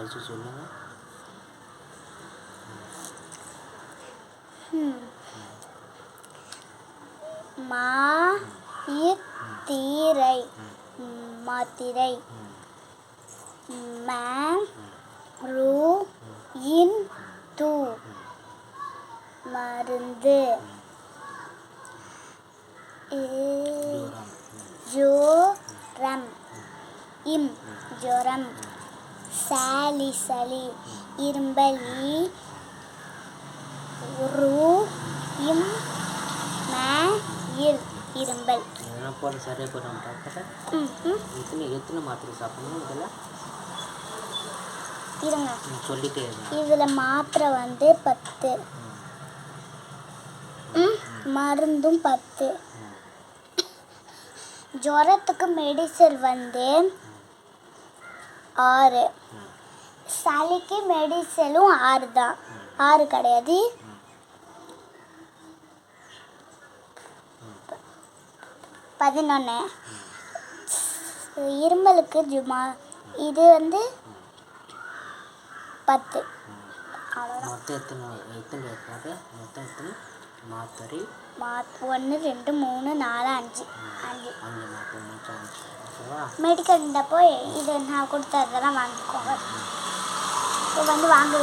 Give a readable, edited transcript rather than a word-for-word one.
படித்து சொல்லுங்கள். மாத்திரை மாத்திரை மருந்து மருந்து ஜோரம் ஜோரம் சளி சளி இரும்பல் இரும்பல் இதெல்லாம் போட சரியாக போட்டு பார்க்குறேன். எத்தனை மாத்திரை சாப்பிடணும் இதெல்லாம் இருங்க சொல்லிட்டே இதில் மாத்திரை வந்து 10, மருந்தும் 10. ஜுரத்துக்கு மெடிசன் வந்து 6, சளிக்கு மெடிசனும் 6 தான். 6 கிடையாது, 11. இருமலுக்கு இது வந்து 10. மொத்தம் எத்தனை மாத்திரை? 1 2 3 4 5 ஓகேவா? மெடிக்கல் இந்த போய் இது நான் கொடுத்ததெல்லாம் வாங்கிக்கோங்க. இது வந்து வாங்க